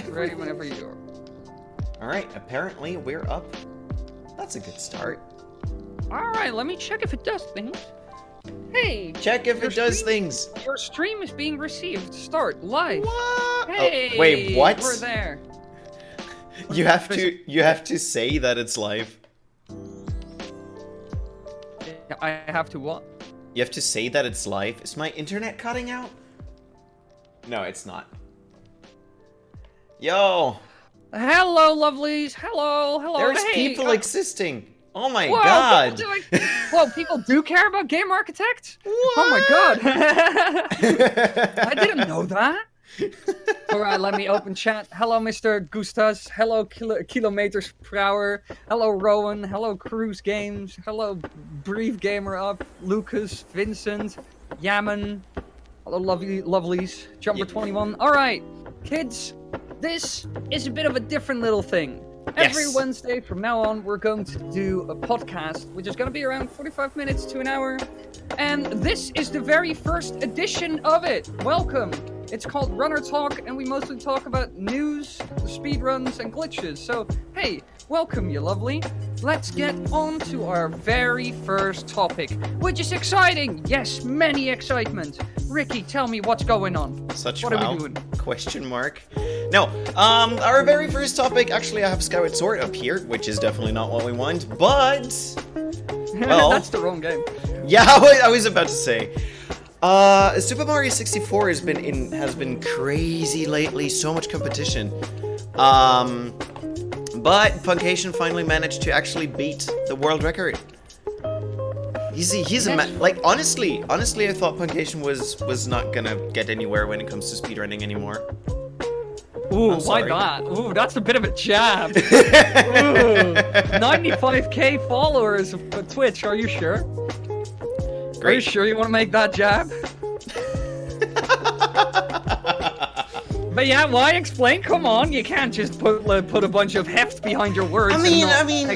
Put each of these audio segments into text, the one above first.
Ready whenever you are. Alright, apparently we're up. That's a good start. Alright, let me check if it does things. Hey! Check if it does things. Your stream is being received. Start live. What? Hey! Oh, wait, what? We're there. You have to say that it's live. I have to what? You have to say that it's live. Is my internet cutting out? No, it's not. Yo! Hello, lovelies. Hello, hello. There's hey, people existing. Oh my whoa, god. Whoa, people do care about Game Architect? What? Oh my god. I didn't know that. Alright, let me open chat. Hello, Mr. Gustas. Hello, Kilometers per Hour. Hello, Rowan. Hello, Cruise Games. Hello, Brief Gamer Up. Lucas, Vincent, Yaman. Hello, lovelies. Jumper21. Alright, kids, this is a bit of a different little thing. Every Wednesday from now on, we're going to do a podcast, which is going to be around 45 minutes to an hour. And this is the very first edition of it. Welcome. It's called Runner Talk, and we mostly talk about news, speedruns, and glitches. So, hey, welcome, you lovely. Let's get on to our very first topic, which is exciting. Yes, many excitement. Ricky, tell me what's going on. What are we doing? Question mark. No, our very first topic, actually I have Skyward Sword up here, which is definitely not what we want, but... Well, that's the wrong game. Yeah, I was about to say. Super Mario 64 has been crazy lately, so much competition. But Punkation finally managed to actually beat the world record. He's a man. Like, honestly, I thought Punkation was not gonna get anywhere when it comes to speedrunning anymore. Ooh, why not? Ooh, that's a bit of a jab. Ooh, 95k followers of Twitch, are you sure? Great. Are you sure you want to make that jab? But yeah, why explain? Come on, you can't just put a bunch of heft behind your words. I mean,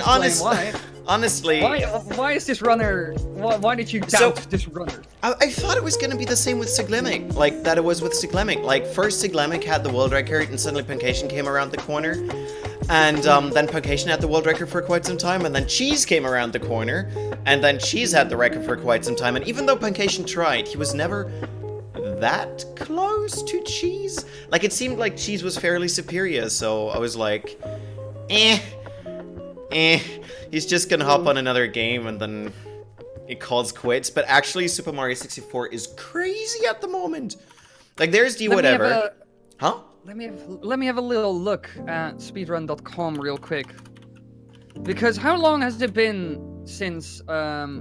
honestly, why is this runner? Why did you doubt this runner? I thought it was gonna be the same with Siglemic, like that it was with Siglemic. Like first Siglemic had the world record, and suddenly Punkation came around the corner, and then Punkation had the world record for quite some time, and then Cheese came around the corner, and then Cheese had the record for quite some time. And even though Punkation tried, he was never that close to Cheese. Like it seemed like Cheese was fairly superior, so I was like, he's just gonna hop on another game and then it calls quits. But actually, Super Mario 64 is crazy at the moment. Like there's whatever. Huh? Let me have a little look at speedrun.com real quick. Because how long has it been since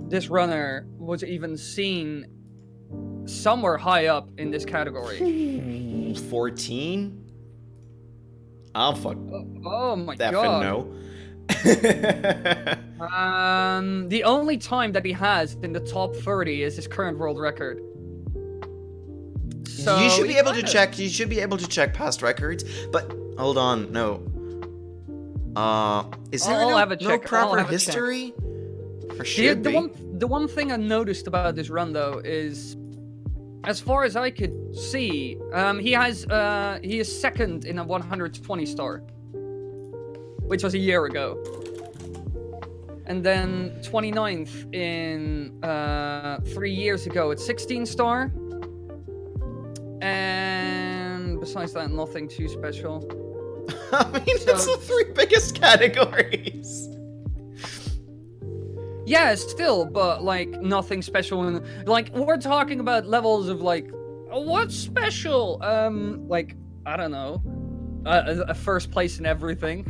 this runner was even seen somewhere high up in this category? 14? I'll fuck. Oh my god. No. The only time that he has in the top 30 is his current world record. So you should be able to check. You should be able to check past records. But hold on, no. Is there no proper history? Or should be? The one thing I noticed about this run though is, as far as I could see, he is second in a 120 star, which was a year ago. And then 29th in 3 years ago at 16 star. And besides that, nothing too special. I mean, it's the three biggest categories. Yeah, still, but like nothing special. Like we're talking about levels of like, what's special? Like I don't know, a first place in everything.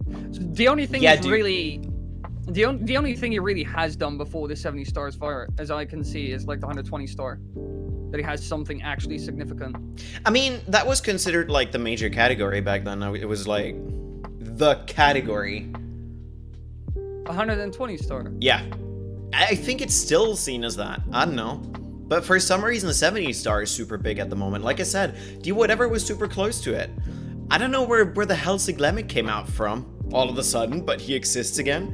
The only thing the only thing he really has done before the 70 stars, far as I can see, is like the 120 star. That he has something actually significant. I mean, that was considered like the major category back then. It was like the category. 120 star. Yeah. I think it's still seen as that. I don't know. But for some reason, the 70 star is super big at the moment. Like I said, whatever was super close to it. I don't know where the hell Siglemic came out from all of a sudden, but he exists again.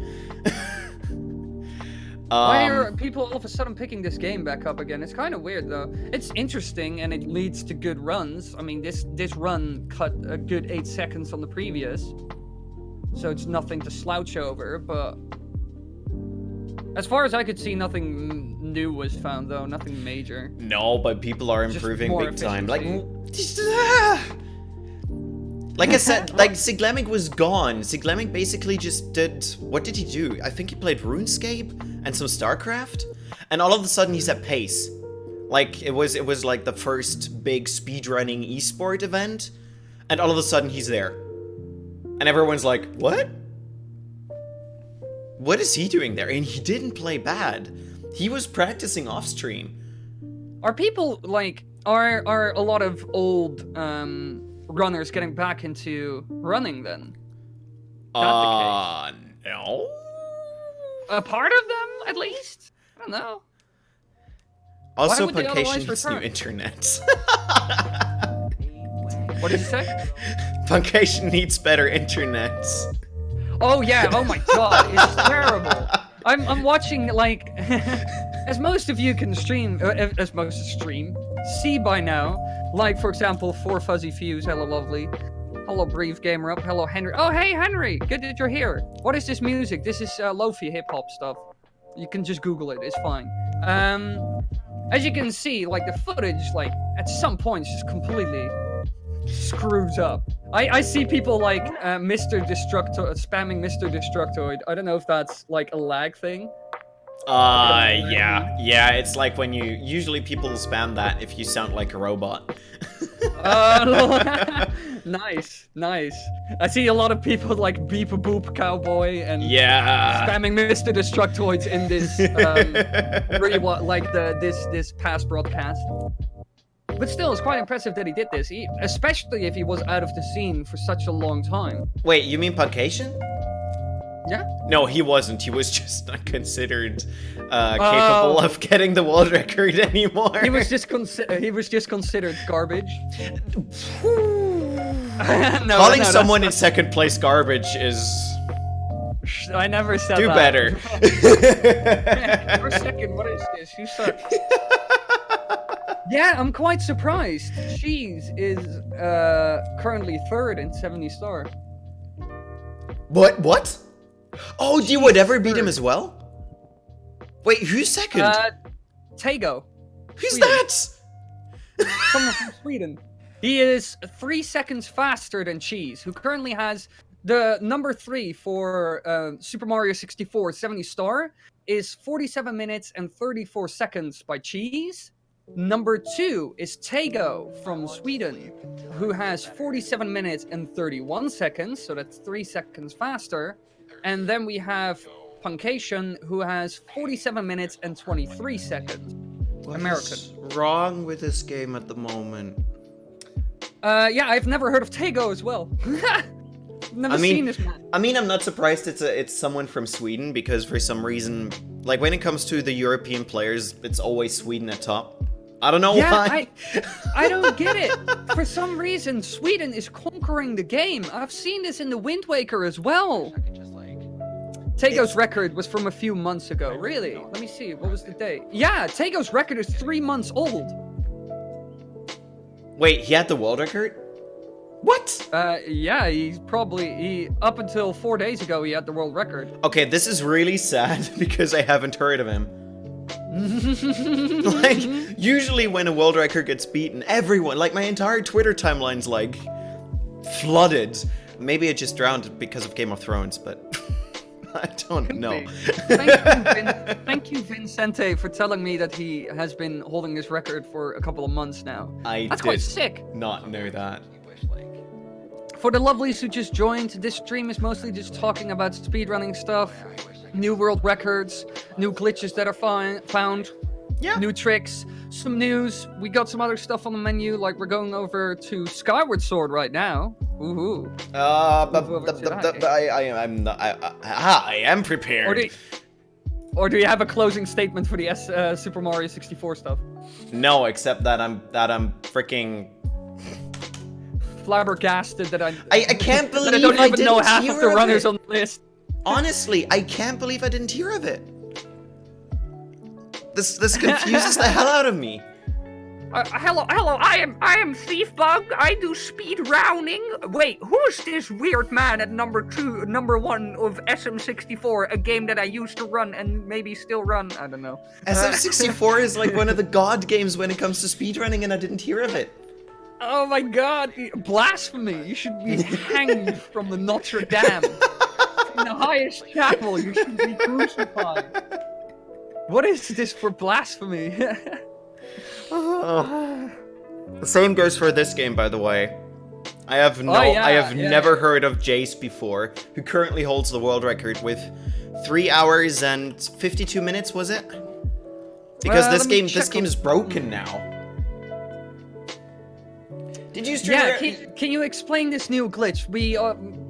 Why are people all of a sudden picking this game back up again? It's kind of weird though. It's interesting and it leads to good runs. I mean, this run cut a good 8 seconds on the previous, so it's nothing to slouch over. But as far as I could see, nothing new was found though. Nothing major. No, but people are Just improving more big time. efficiency. Like I said, like Siglemic was gone. Siglemic basically just did, what did he do? I think he played RuneScape and some StarCraft, and all of a sudden he's at PACE. Like it was like the first big speedrunning esport event, and all of a sudden he's there, and everyone's like, what? What is he doing there? And he didn't play bad. He was practicing off stream. Are people like are a lot of old runners getting back into running then? No. A part of them, at least? I don't know. Also, would they Puncation otherwise needs new return? internet. What did you say? Puncation needs better internet. Oh yeah, oh my god, it's terrible. I'm watching, like, as most of you can see by now, like, for example, 4 Fuzzy Fuse, hello lovely. Hello Brief Gamer Up, hello Henry. Oh hey Henry, good that you're here. What is this music? This is lo-fi hip-hop stuff. You can just Google it, it's fine. As you can see, like, the footage, like, at some points just completely screws up. I see people like Mr. Destructoid, spamming Mr. Destructoid. I don't know if that's like a lag thing. Yeah, it's like when usually people spam that if you sound like a robot. Nice. I see a lot of people like Beep a Boop Cowboy and spamming Mr. Destructoids in this this past broadcast. But still, it's quite impressive that he did this, especially if he was out of the scene for such a long time. Wait, you mean Puncation? Yeah? No, he wasn't. He was just not considered capable of getting the world record anymore. He was just considered garbage. Calling someone in second place garbage is... I never said Do that. better. For a second, what is this? You suck. Yeah, I'm quite surprised. Cheese is currently 3rd in 70 star. What? Oh, do you would ever beat him as well? Wait, who's second? Tego. Who's Sweden. that? Someone from Sweden. He is 3 seconds faster than Cheese, who currently has the number 3 for Super Mario 64 70 star is 47 minutes and 34 seconds by Cheese. Number 2 is Tego from Sweden, who has 47 minutes and 31 seconds, so that's 3 seconds faster. And then we have Puncation, who has 47 minutes and 23 seconds. American. What's wrong with this game at the moment? Yeah, I've never heard of Tego as well. Never seen this man. I mean, I'm not surprised it's someone from Sweden, because for some reason, like, when it comes to the European players, it's always Sweden at top. I don't know why. I don't get it. For some reason, Sweden is conquering the game. I've seen this in the Wind Waker as well. Tego's record was from a few months ago. Really? Let me see. What was the date? Yeah, Tego's record is 3 months old. Wait, he had the world record? What? Yeah, up until 4 days ago, he had the world record. Okay, this is really sad because I haven't heard of him. Like, usually when a world record gets beaten, everyone, like, my entire Twitter timeline's like flooded. Maybe it just drowned because of Game of Thrones, but I don't know. Thank you, Vincente, for telling me that he has been holding this record for a couple of months now. That's quite sick. Not know that. For the lovelies who just joined, this stream is mostly just talking about speedrunning stuff, new world records, new glitches that are found, new tricks, some news. We got some other stuff on the menu, like we're going over to Skyward Sword right now. Woohoo! I am prepared. Or do you have a closing statement for the Super Mario 64 stuff? No, except that I'm freaking flabbergasted that I can't believe that I don't even know half of the runners on the list. Honestly, I can't believe I didn't hear of it. This confuses the hell out of me. Hello, I am Thief Bug. I do speed rounding. Wait, who's this weird man at number 1 of SM64, a game that I used to run and maybe still run? I don't know. SM64 is like one of the god games when it comes to speedrunning, and I didn't hear of it. Oh my god, blasphemy! You should be hanged from the Notre Dame. In the highest chapel, you should be crucified. What is this for blasphemy? Oh. The same goes for this game, by the way. I have never heard of Jace before, who currently holds the world record with 3 hours and 52 minutes, was it? Because this game is broken now. Did you stream? Yeah, can you explain this new glitch? We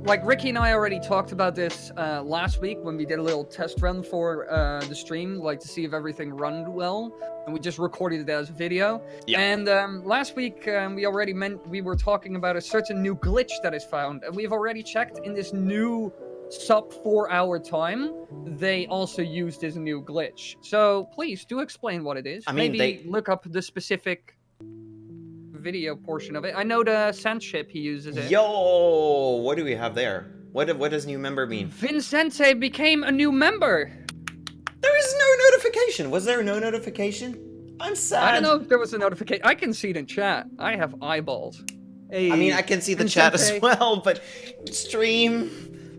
like Ricky and I already talked about this last week when we did a little test run for the stream, like to see if everything run well, and we just recorded it as a video. Yeah. And last week we were talking about a certain new glitch that is found, and we've already checked in this new sub 4-hour time. They also use this new glitch. So please do explain what it is. I mean, maybe look up the specific video portion of it. I know the sand ship he uses it. Yo, what do we have there? What does new member mean? Vincente became a new member. There is no notification. Was there no notification? I'm sad. I don't know if there was a notification. I can see it in chat. I have eyeballs. Hey, I mean, I can see the chat as well, but stream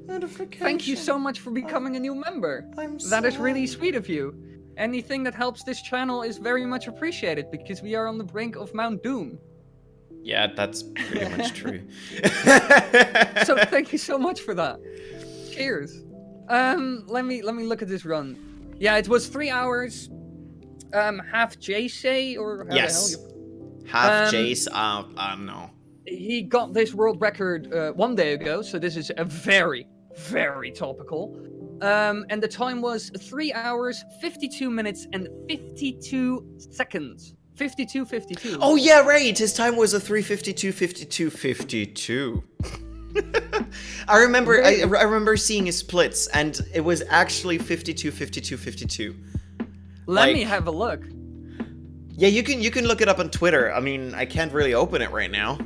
notification. Thank you so much for becoming a new member. That is really sweet of you. Anything that helps this channel is very much appreciated because we are on the brink of Mount Doom. Yeah, that's pretty much true. So thank you so much for that. Cheers. Let me look at this run. Yeah, it was 3 hours. Half Jace or how yes. the hell Half Jace. I don't know. He got this world record 1 day ago, so this is a very, very topical. And the time was 3 hours, 52 minutes, and 52 seconds. 52. Oh yeah, right. His time was a 3:52:52:52. I remember seeing his splits, and it was actually 52:52:52. Let me have a look. Yeah, you can look it up on Twitter. I mean, I can't really open it right now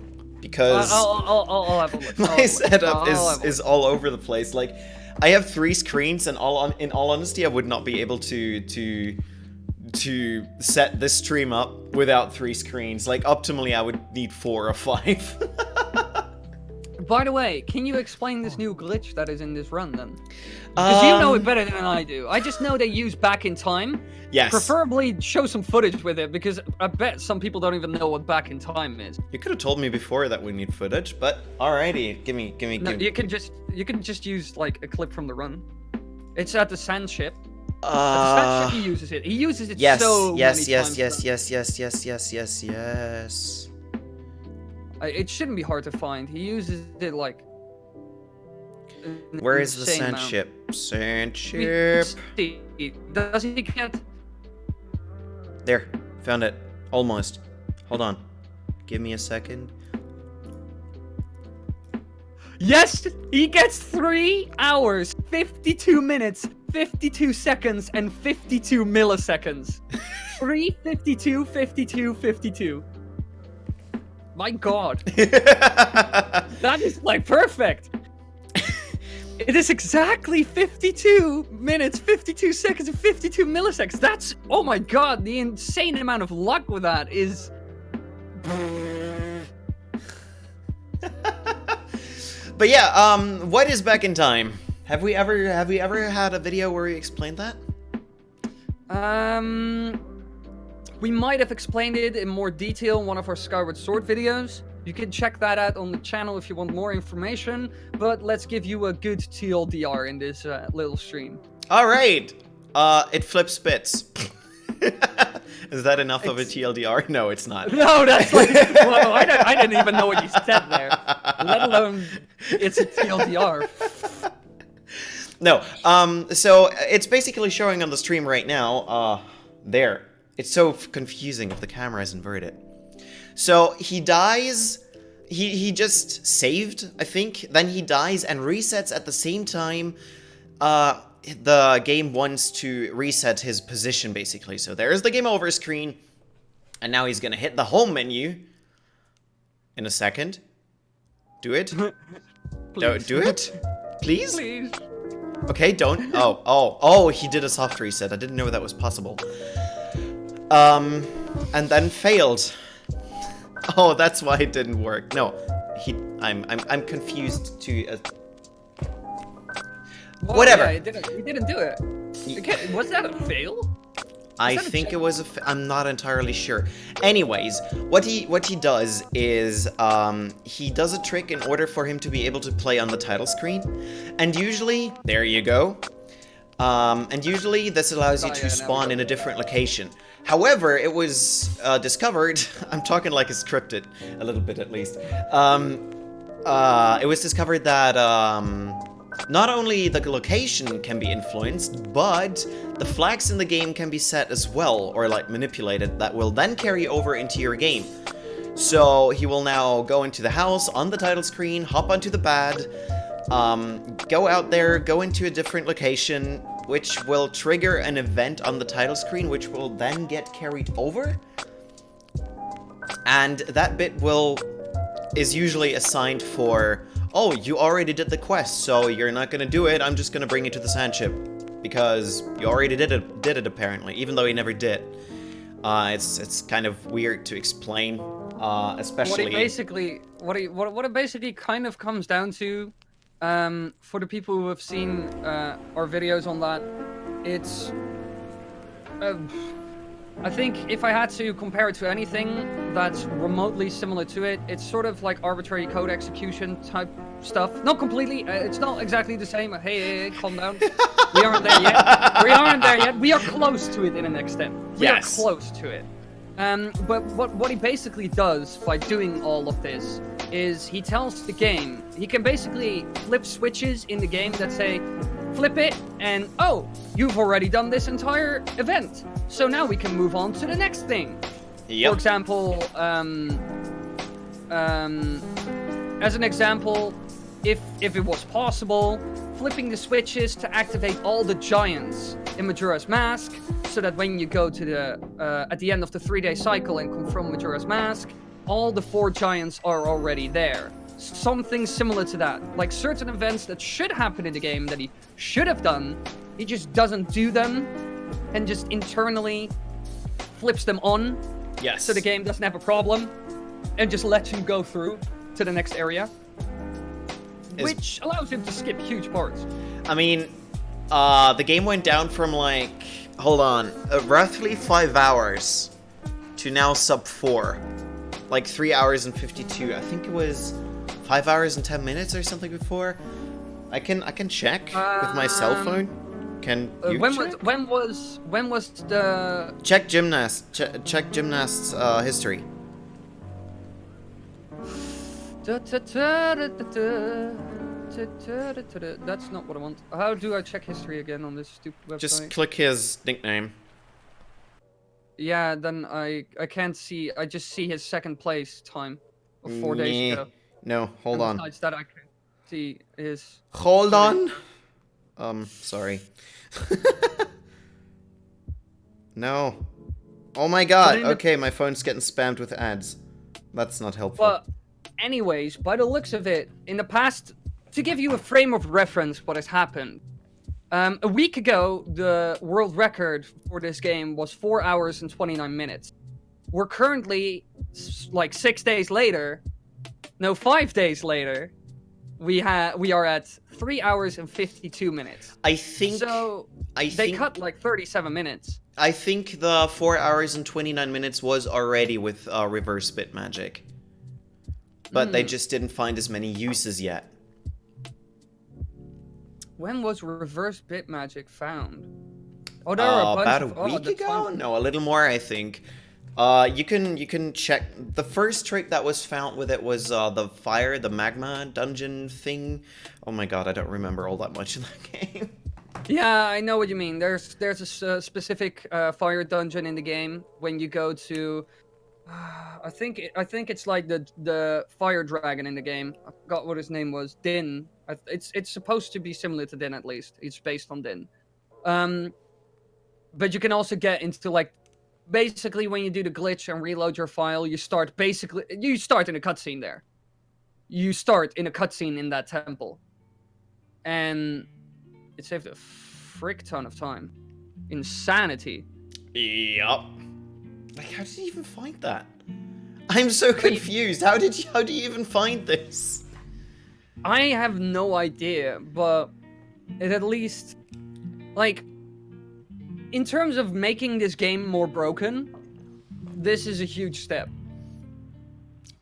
because I'll have a look. My setup is all over the place. Like, I have 3 screens, and in all honesty, I would not be able to set this stream up without 3 screens. Like, optimally, I would need 4 or 5. By the way, can you explain this new glitch that is in this run then? Because you know it better than I do. I just know they use back in time. Yes. Preferably show some footage with it, because I bet some people don't even know what back in time is. You could have told me before that we need footage, but alrighty, give me. No, you can just use like a clip from the run. It's at the sand ship. At the sand ship he uses it. He uses it so many times. Yes. It shouldn't be hard to find. He uses it like. Where is the sand ship? Sand ship. Does he get? There, found it. Almost. Hold on. Give me a second. Yes, he gets 3 hours, 52 minutes, 52 seconds, and 52 milliseconds. 3:52:52:52. My God. That is like perfect. It is exactly 52 minutes, 52 seconds, and 52 milliseconds. That's, oh my God, the insane amount of luck with that is. But yeah, what is back in time? Have we ever had a video where we explained that? We might have explained it in more detail in one of our Skyward Sword videos. You can check that out on the channel if you want more information, but let's give you a good TLDR in this little stream. Alright! It flips spits. Is that enough of a TLDR? No, it's not. No, that's like, whoa, I didn't even know what you said there. Let alone, it's a TLDR. No, so it's basically showing on the stream right now, there. It's so confusing if the camera is inverted. So he dies, he just saved, I think, then he dies and resets at the same time. the game wants to reset his position, basically. So there's the game over screen, and now he's gonna hit the home menu in a second. Do it. Don't do it, please. Please. Okay, don't. Oh, he did a soft reset. I didn't know that was possible. And then failed. Oh, that's why it didn't work. No, I'm confused to. Well, Whatever. Yeah, he didn't do it. Okay, was that a fail? I think it was I'm not entirely sure. Anyways, what he does is he does a trick in order for him to be able to play on the title screen, and usually there you go. And usually this allows you to spawn in a different location. However, it was discovered. I'm talking like it's scripted a little bit at least. It was discovered that not only the location can be influenced, but the flags in the game can be set as well, or like manipulated, that will then carry over into your game. So he will now go into the house on the title screen, hop onto the bed, go out there, go into a different location, which will trigger an event on the title screen, which will then get carried over. And that bit is usually assigned for, oh, you already did the quest, so you're not gonna do it, I'm just gonna bring you to the sand ship. Because you already did it apparently, even though he never did. It's kind of weird to explain, especially... What it basically kind of comes down to, for the people who have seen our videos on that, it's... I think if I had to compare it to anything that's remotely similar to it, it's sort of like arbitrary code execution type stuff. Not completely, it's not exactly the same. Hey, calm down. We aren't there yet. We are close to it in an extent. We are close to it. But what he basically does by doing all of this is he tells the game, he can basically flip switches in the game that say, flip it, and oh, you've already done this entire event. So now we can move on to the next thing. Yep. For example, as an example, if it was possible, flipping the switches to activate all the giants in Majora's Mask, so that when you go to the at the end of the 3-day cycle and confront Majora's Mask, all the 4 giants are already there. Something similar to that. Like certain events that should happen in the game that he should have done, he just doesn't do them, and just internally flips them on. Yes. So the game doesn't have a problem, and just lets you go through to the next area. Which allows him to skip huge parts. I mean, the game went down from like, hold on, roughly 5 hours to now sub 4. Like 3 hours and 52. I think it was 5 hours and 10 minutes or something before. I can check with my cell phone. Can you check? When was the check Gymnast's history. That's not what I want. How do I check history again on this stupid website? Just click his nickname. Yeah, then I can't see. I just see his second place time of 4 days ago. No, hold on. Besides that, I can see his. Hold on. Sorry. No. Oh my god. Okay, my phone's getting spammed with ads. That's not helpful. But anyways, by the looks of it, in the past, to give you a frame of reference what has happened, a week ago, the world record for this game was 4 hours and 29 minutes. We're currently, like 6 days later, no, 5 days later, we are at 3 hours and 52 minutes. I think they cut like 37 minutes. I think the 4 hours and 29 minutes was already with reverse bit magic. But they just didn't find as many uses yet. When was reverse bit magic found? Oh, there are a bunch about a week ago? No, a little more, I think. You can check. The first trick that was found with it was the magma dungeon thing. Oh my god, I don't remember all that much in that game. Yeah, I know what you mean. There's a specific fire dungeon in the game when you go to I think it's like the fire dragon in the game. I forgot what his name was. Din. It's supposed to be similar to Din at least. It's based on Din. But you can also get into like basically when you do the glitch and reload your file, you start in a cutscene there. You start in a cutscene in that temple, and it saved a frick ton of time. Insanity. Yup. Like, how did you even find that? I'm so confused. How do you even find this? I have no idea, but it at least, like, in terms of making this game more broken, this is a huge step.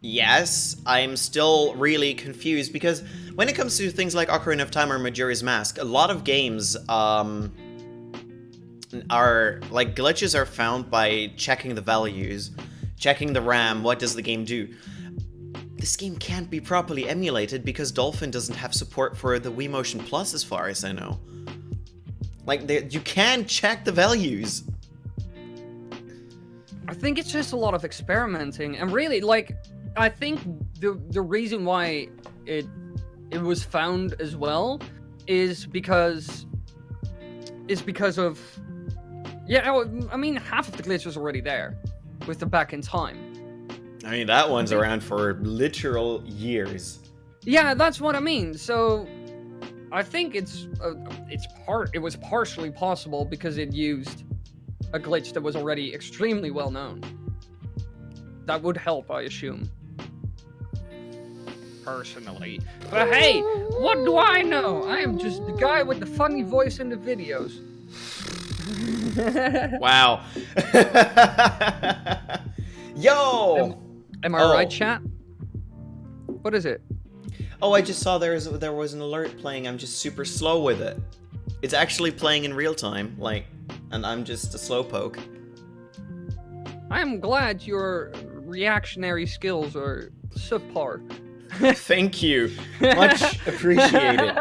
Yes, I'm still really confused because when it comes to things like Ocarina of Time or Majora's Mask, a lot of games are like glitches are found by checking the values, checking the RAM, what does the game do? This game can't be properly emulated because Dolphin doesn't have support for the Wii Motion Plus as far as I know. Like, you can check the values. I think it's just a lot of experimenting, and really, like, I think the reason why it was found as well is because of, yeah, I mean, half of the glitch was already there with the back in time. I mean, that one's around for literal years. Yeah, that's what I mean. So I think it was partially possible because it used a glitch that was already extremely well known. That would help, I assume. Personally. But hey, what do I know? I am just the guy with the funny voice in the videos. Wow. Yo! Am I right, chat? What is it? Oh, I just saw there was an alert playing. I'm just super slow with it. It's actually playing in real time, like, and I'm just a slowpoke. I am glad your reactionary skills are subpar. Thank you. Much appreciated.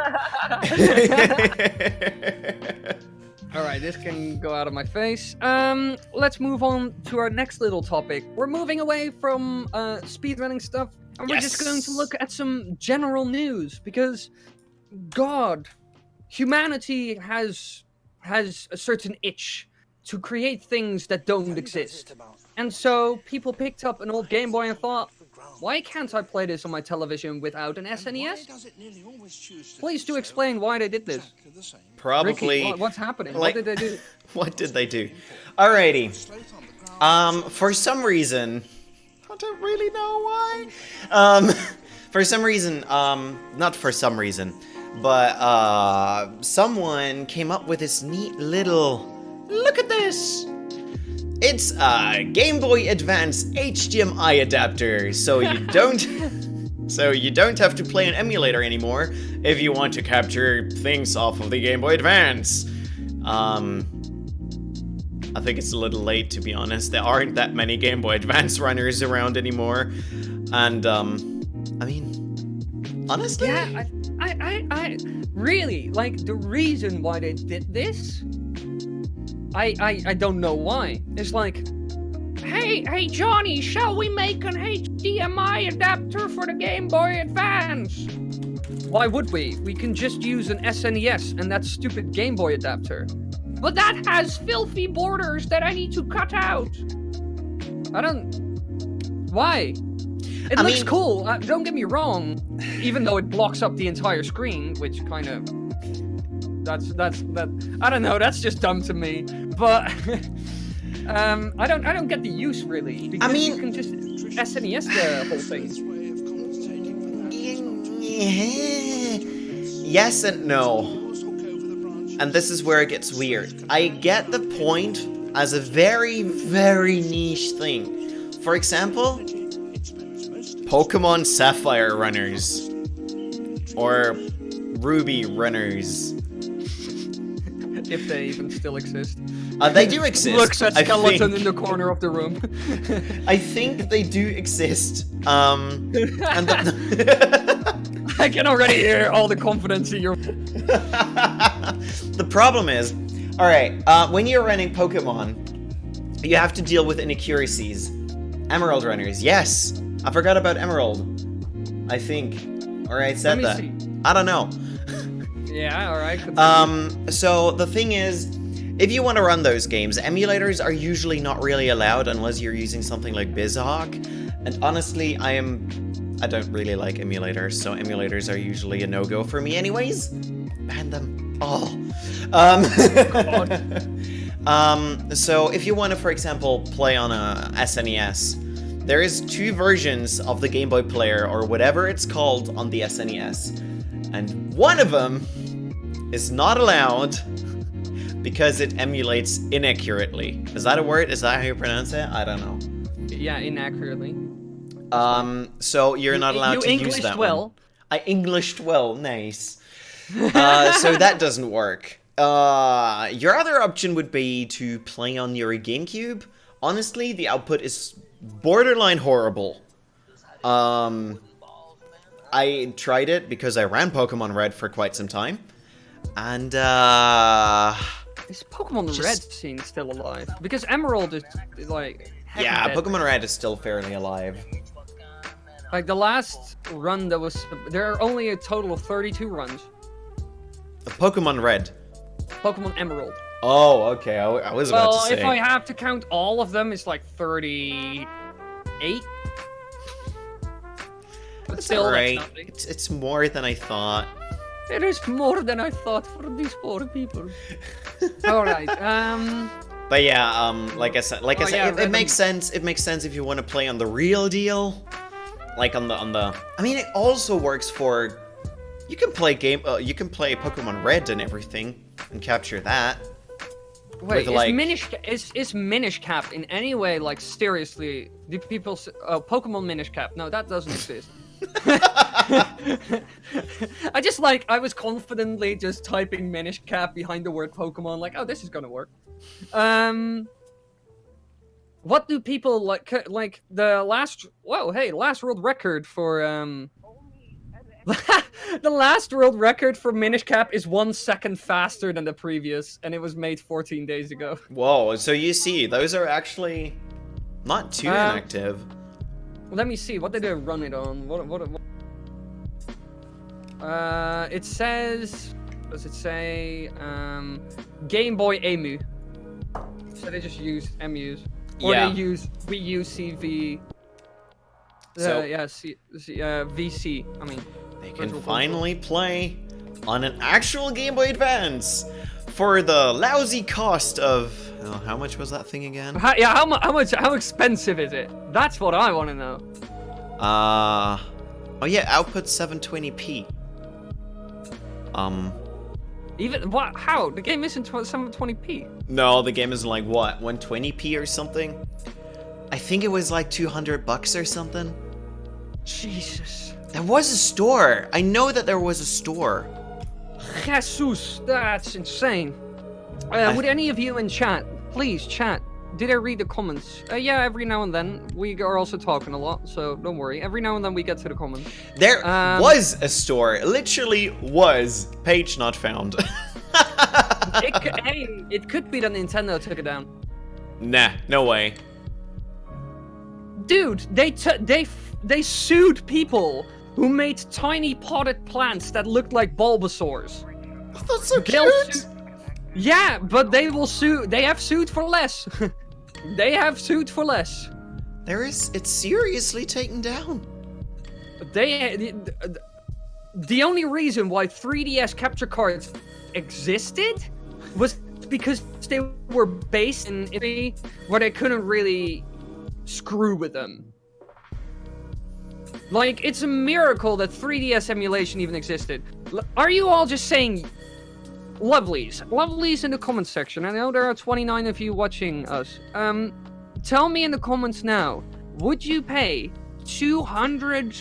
Alright, this can go out of my face. Let's move on to our next little topic. We're moving away from speedrunning stuff, and we're just going to look at some general news, because, God, humanity has a certain itch to create things that don't exist. And so, people picked up an old Game Boy and thought, why can't I play this on my television without an SNES? Please do explain why they did this. Probably. Ricky, what's happening? Like, what did they do? What did they do? Alrighty. For some reason, I don't really know why. For some reason, not for some reason, but someone came up with this neat little. Look at this. It's a Game Boy Advance HDMI adapter, so you don't have to play an emulator anymore if you want to capture things off of the Game Boy Advance. I think it's a little late, to be honest. There aren't that many Game Boy Advance runners around anymore, and I mean, honestly, yeah, I really, like, the reason why they did this, I don't know why. It's like, hey Johnny, shall we make an HDMI adapter for the Game Boy Advance? Why would we? We can just use an SNES and that stupid Game Boy adapter. But that has filthy borders that I need to cut out. Why? It looks cool, don't get me wrong, even though it blocks up the entire screen, which kind of, that's I don't know, that's just dumb to me. But I don't get the use, really, because you can just SNES the whole thing. Yes and no. And this is where it gets weird. I get the point as a very, very niche thing. For example, Pokemon Sapphire runners. Or Ruby runners. If they even still exist. They do exist. Looks at skeleton in the corner of the room. I think they do exist. And I can already hear all the confidence in your... The problem is, alright, when you're running Pokemon, you have to deal with inaccuracies. Emerald runners, yes! I forgot about Emerald. I think. Or I said that. See. I don't know. Yeah, alright. Continue. So the thing is, if you want to run those games, emulators are usually not really allowed unless you're using something like BizHawk. And honestly, I don't really like emulators, so emulators are usually a no-go for me anyways. Ban them. Oh. So if you want to, for example, play on a SNES, there is 2 versions of the Game Boy Player, or whatever it's called, on the SNES. And one of them is not allowed because it emulates inaccurately. Is that a word? Is that how you pronounce it? I don't know. Yeah, inaccurately. So you're not allowed to use that well. one. I Englished well, nice. So that doesn't work. Your other option would be to play on your GameCube. Honestly, the output is borderline horrible. I tried it because I ran Pokemon Red for quite some time. And, Is Pokemon Red scene still alive? Because Emerald is, like... Yeah, dead. Pokemon Red is still fairly alive. Like, the last run that was... There are only a total of 32 runs. Pokemon Red. Pokemon Emerald. Oh, okay, I was about to say. Well, if I have to count all of them, it's like 38. But That's still, alright. that's nothing. It's more than I thought. It is more than I thought for these poor people. Alright, But yeah, like I said, yeah, it makes sense. It makes sense if you want to play on the real deal, like on the. I mean, it also works for. You can play you can play Pokemon Red and everything, and capture that. Wait, with, is Minish Cap in any way, like, seriously, do people Pokemon Minish Cap? No, that doesn't exist. I was confidently just typing Minish Cap behind the word Pokemon, like, oh, this is gonna work. What do people like the last world record for the last world record for Minish Cap is 1 second faster than the previous, and it was made 14 days ago. Whoa, so you see, those are actually not too inactive. Let me see, what did I run it on? What? It says, does it say, Game Boy EMU. So they just use emus. Or Yeah. we use CV. So- VC, I mean. They can finally play on an actual Game Boy Advance for the lousy cost of... Oh, how much was that thing again? How expensive is it? That's what I want to know. Oh yeah, output 720p. Even what? How? The game isn't 720p. No, the game is like what, 120p or something? I think it was like $200 or something. Jesus. There was a store. I know that there was a store. Jesus, that's insane. Would any of you in chat, please chat, did I read the comments? Yeah, every now and then. We are also talking a lot, so don't worry. Every now and then we get to the comments. There was a store. Literally was. Page not found. It could be that Nintendo took it down. Nah, no way. Dude, they sued people who made tiny potted plants that looked like Bulbasaurs. That's so They'll cute. Yeah, but they will sue. They have sued for less. They have sued for less. It's seriously taken down. The only reason why 3DS capture cards existed was because they were based in Italy, where they couldn't really screw with them. Like, it's a miracle that 3DS emulation even existed. Are you all just saying lovelies? Lovelies in the comments section. I know there are 29 of you watching us. Tell me in the comments now, would you pay 200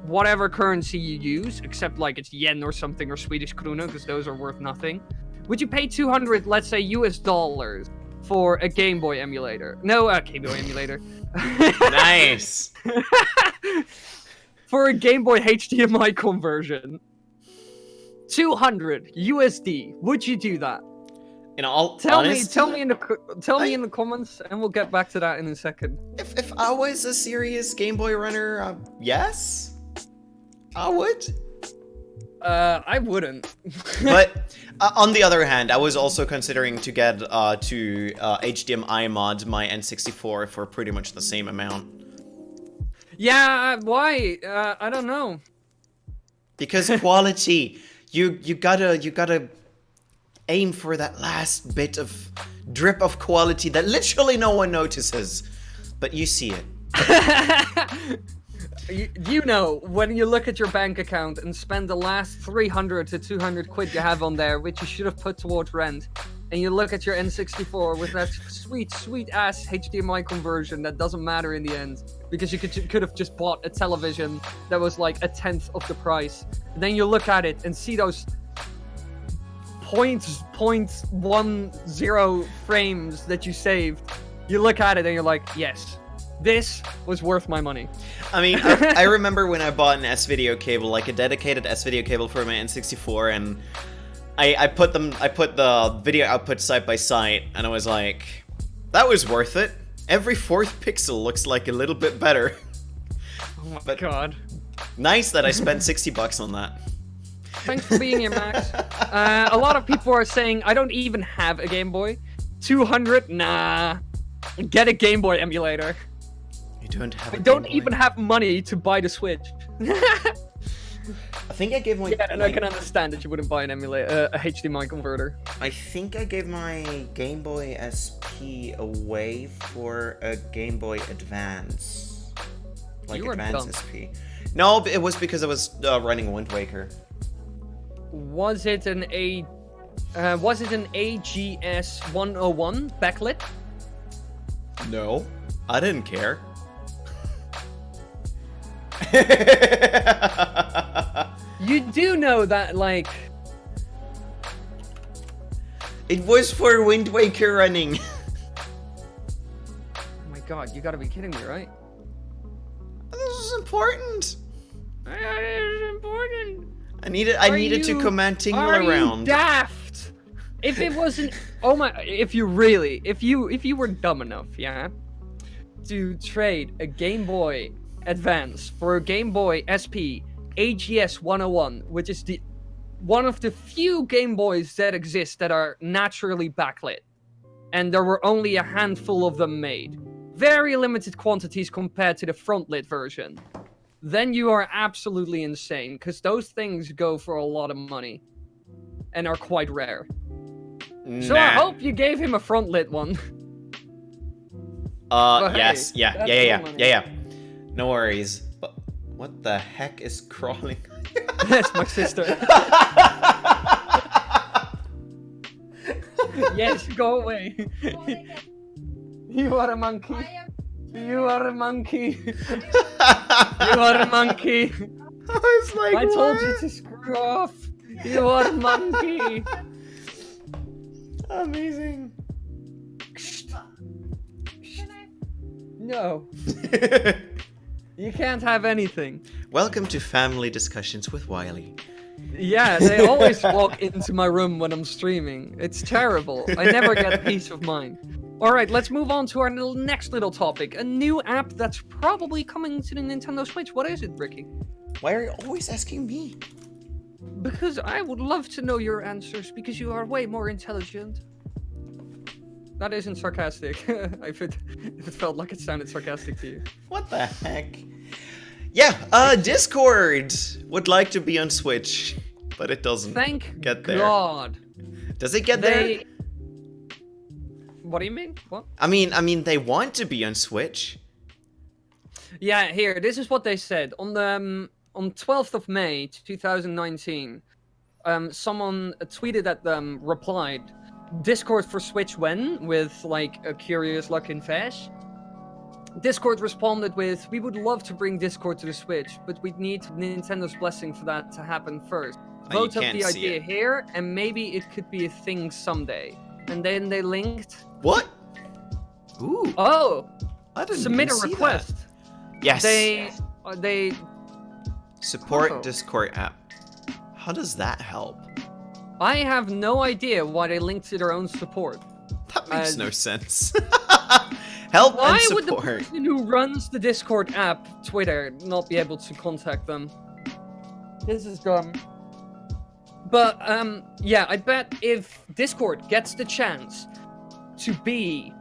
whatever currency you use, except like it's yen or something, or Swedish krona, because those are worth nothing. Would you pay 200, let's say, US dollars for a Game Boy emulator? No, a Game Boy emulator. Nice. For a Game Boy HDMI conversion. 200 USD. Would you do that? In all Tell honesty, me in the comments, and we'll get back to that in a second. If I was a serious Game Boy runner, yes, I would. I wouldn't. But on the other hand, I was also considering to get to HDMI mod my N64 for pretty much the same amount. Yeah, why? I don't know. Because quality, you gotta aim for that last bit of drip of quality that literally no one notices, but you see it. You know, when you look at your bank account and spend the last 300 to 200 quid you have on there, which you should have put towards rent, and you look at your N64 with that sweet ass HDMI conversion that doesn't matter in the end, because you could have just bought a television that was like 1/10 of the price. And then you look at it and see those 0.10 frames that you saved. You look at it and you're like, yes, this was worth my money. I mean, I remember when I bought an S-video cable, like a dedicated S-video cable for my N64, and I put the video output side by side, and I was like, that was worth it. Every fourth pixel looks like a little bit better. Oh my god. Nice that I spent $60 on that. Thanks for being here, Max. A lot of people are saying, I don't even have a Game Boy. 200? Nah. Get a Game Boy emulator. You don't have a I don't Game Boy? even have money to buy the Switch. I think I gave my... Yeah, and I can understand that you wouldn't buy an emulator, a HDMI converter. I think I gave my Game Boy SP away for a Game Boy Advance. Like You were Advance dumb. SP. No, it was because I was running Wind Waker. Was it an AGS 101 backlit? No. I didn't care. You do know that, like... It was for Wind Waker running. Oh my god, you gotta be kidding me, right? This is important. It's important. I needed to command Tingle Are around. you daft? If it wasn't, oh my! If you were dumb enough, yeah, to trade a Game Boy Advance for a Game Boy SP AGS 101, which is one of the few Game Boys that exist that are naturally backlit, and there were only a handful of them made, very limited quantities compared to the front-lit version. Then you are absolutely insane, because those things go for a lot of money and are quite rare. Nah. So I hope you gave him a front-lit one. But hey, yes, yeah. that's your money. No worries. But what the heck is crawling? That's my sister. Yes, go away. You are a monkey. You are a monkey. You are a monkey. I was like, I told what? you to screw off. You are a monkey. Amazing. No. You can't have anything. Welcome to Family Discussions with Wiley. Yeah, they always walk into my room when I'm streaming. It's terrible. I never get peace of mind. Alright, let's move on to our next little topic. A new app that's probably coming to the Nintendo Switch. What is it, Ricky? Why are you always asking me? Because I would love to know your answers, because you are way more intelligent. That isn't sarcastic. If it felt like it sounded sarcastic to you. What the heck? Yeah, Discord would like to be on Switch, but it doesn't Thank get there. God. Does it get there? What do you mean? What? I mean, they want to be on Switch. Yeah, here. This is what they said on the on 12th of May 2019. Someone tweeted at them, replied, "Discord for Switch when?" with like a curious looking face. Discord responded with, "We would love to bring Discord to the Switch, but we'd need Nintendo's blessing for that to happen first. Vote up the idea here, and maybe it could be a thing someday." And then they linked. What? Ooh. Oh. I didn't Submit a even see request. That. Yes. They support Oh. Discord app. How does that help? I have no idea why they linked to their own support. That makes no sense. Help Why and would the support. person who runs the Discord app, Twitter, not be able to contact them? This is dumb. But, yeah, I bet if Discord gets the chance to be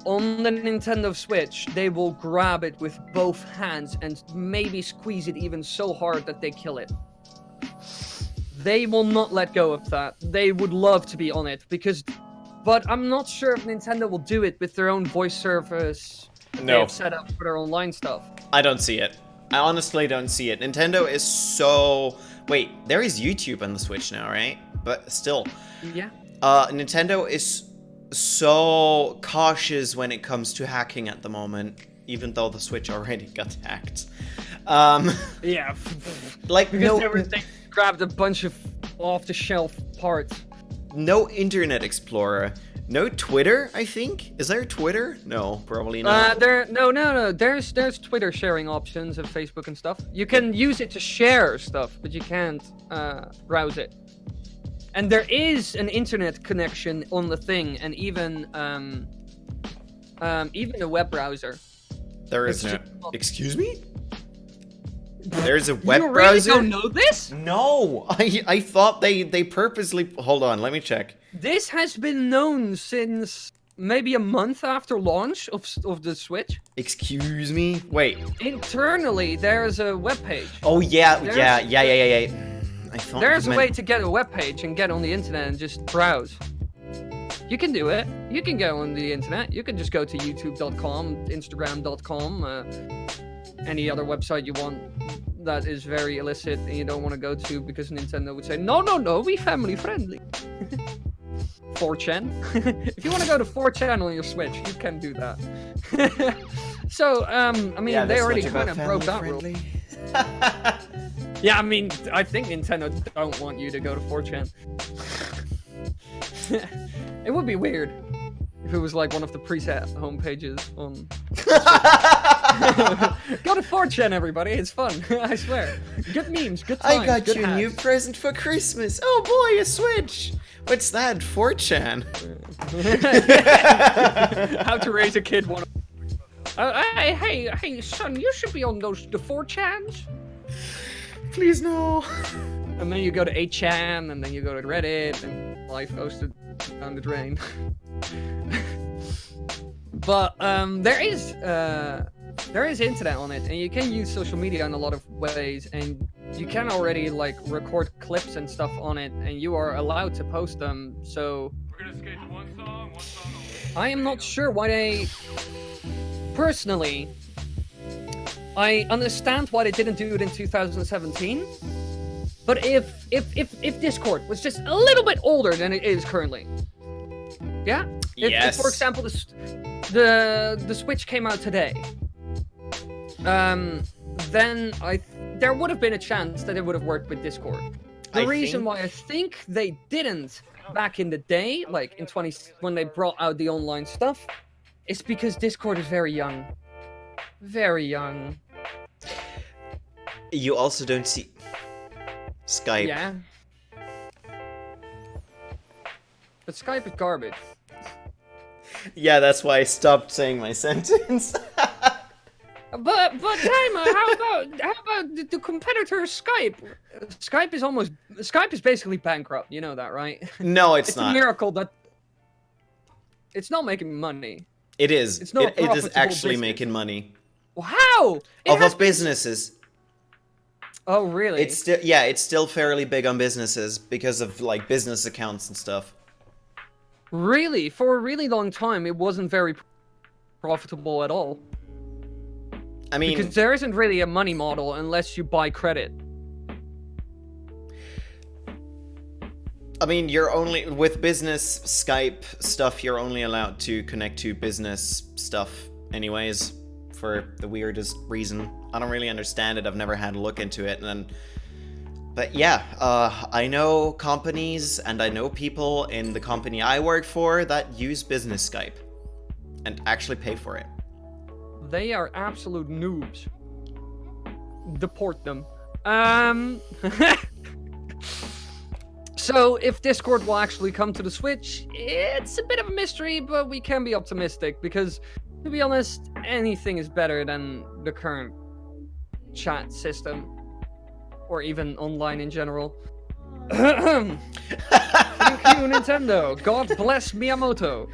on the Nintendo Switch, they will grab it with both hands and maybe squeeze it even so hard that they kill it. They will not let go of that. They would love to be on it but I'm not sure if Nintendo will do it with their own voice service they have set up for their online stuff. I don't see it. I honestly don't see it. Nintendo is so... Wait, there is YouTube on the Switch now, right? But still. Yeah. Nintendo is so cautious when it comes to hacking at the moment, even though the Switch already got hacked. Yeah. Like, because they grabbed a bunch of off-the-shelf parts. No Internet Explorer. No Twitter, I think? Is there Twitter? No, probably not. No. There's Twitter sharing options and Facebook and stuff. You can use it to share stuff, but you can't browse it. And there is an internet connection on the thing, and even a web browser. There is no... Excuse me? There's a web you really browser? don't know this? No! I thought they purposely... Hold on, let me check. This has been known since maybe a month after launch of the Switch. Excuse me? Wait. Internally, there's a web page. Oh, yeah. I thought There's a way to get a web page and get on the internet and just browse. You can do it. You can go on the internet. You can just go to youtube.com, instagram.com, any other website you want that is very illicit and you don't want to go to because Nintendo would say, no, we family friendly. 4chan. If you want to go to 4chan on your Switch, you can do that. So, I mean, they already kind of broke that rule. Yeah, I mean, I think Nintendo don't want you to go to 4chan. It would be weird if it was like one of the preset homepages on... Go to 4chan, everybody. It's fun. I swear. Good memes, good times, I got good you a new hacks. present for Christmas. Oh boy, a Switch. What's that? 4chan. How to raise a kid one. Hey, son, you should be on the 4chans. Please no. And then you go to 8chan, and then you go to Reddit, and life goes down the drain. But there is internet on it, and you can use social media in a lot of ways, and you can already like record clips and stuff on it, and you are allowed to post them. So We're gonna skate one song I am not sure why they... Personally, I understand why they didn't do it in 2017. But if Discord was just a little bit older than it is currently, yeah. If for example the Switch came out today, then there would have been a chance that it would have worked with Discord. The reason why I think they didn't back in the day, like in when they brought out the online stuff, is because Discord is very young. Very young. You also don't see Skype. Yeah. But Skype is garbage. Yeah, that's why I stopped saying my sentence. But Timer, how about the competitor Skype? Skype is basically bankrupt. You know that, right? No, it's It's not. a miracle that it's not making money. It is. It's not It is profitable actually business. making money. How? Of businesses. Oh, really? It's still fairly big on businesses because of like business accounts and stuff. Really? For a really long time, it wasn't very profitable at all. I mean, Because there isn't really a money model unless you buy credit. I mean, you're only with business Skype stuff. You're only allowed to connect to business stuff, anyways, for the weirdest reason. I don't really understand it. I've never had a look into it, but yeah, I know companies and I know people in the company I work for that use business Skype and actually pay for it. They are absolute noobs. Deport them. So, if Discord will actually come to the Switch, it's a bit of a mystery, but we can be optimistic, because To be honest, anything is better than the current chat system, or even online in general. Thank you, Nintendo. God bless Miyamoto.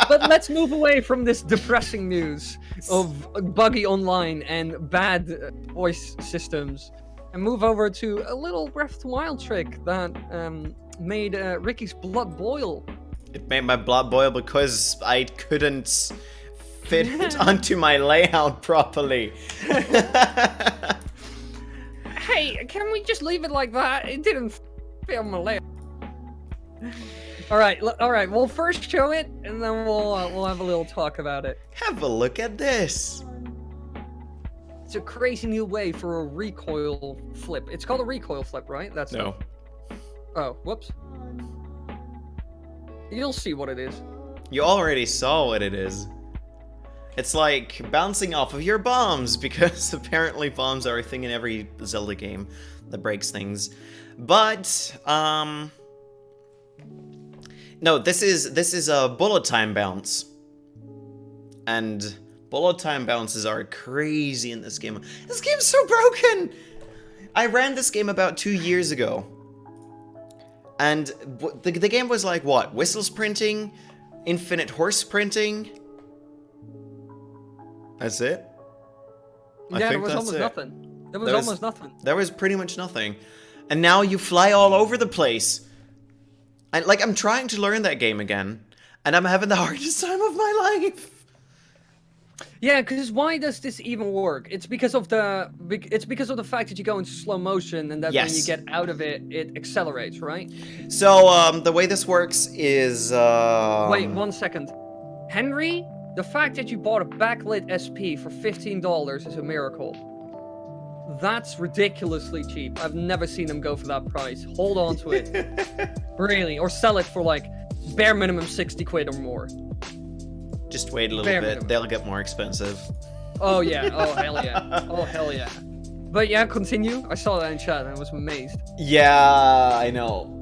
But let's move away from this depressing news of buggy online and bad voice systems, and move over to a little Breath of the Wild trick that made Ricky's blood boil. It made my blood boil because I couldn't fit it onto my layout properly. Hey, can we just leave it like that? It didn't fit on my layout. All right. We'll first show it, and then we'll have a little talk about it. Have a look at this. It's a crazy new way for a recoil flip. It's called a recoil flip, right? That's No. Oh, whoops. You'll see what it is. You already saw what it is. It's like bouncing off of your bombs, because apparently bombs are a thing in every Zelda game that breaks things. But, no, this is a bullet time bounce. And bullet time bounces are crazy in this game. This game's so broken! I ran this game about 2 years ago. And the game was like, what? Whistle sprinting? Infinite horse sprinting? That's it? Yeah, there was almost nothing. There was almost nothing. There was pretty much nothing. And now you fly all over the place. And like, I'm trying to learn that game again, and I'm having the hardest time of my life. Yeah, because why does this even work? It's because of the fact that you go into slow motion, and that when you get out of it, it accelerates, right? So the way this works is Wait 1 second, Henry. The fact that you bought a backlit SP for $15 is a miracle. That's ridiculously cheap. I've never seen them go for that price. Hold on to it. Really. Or sell it for like bare minimum 60 quid or more. Just wait a little bit. Minimum. They'll get more expensive. Oh yeah. Oh hell yeah. Oh hell yeah. But yeah, continue. I saw that in chat and I was amazed. Yeah, I know.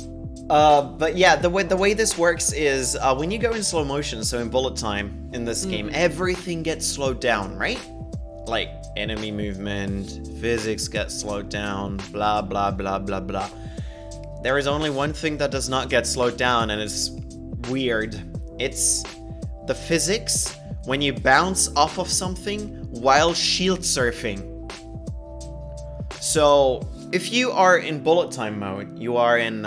But yeah, the way this works is when you go in slow motion, so in bullet time in this game, everything gets slowed down, right? Like enemy movement, physics get slowed down, blah blah blah blah blah. There is only one thing that does not get slowed down, and it's weird. It's the physics when you bounce off of something while shield surfing. So if you are in bullet time mode, you are in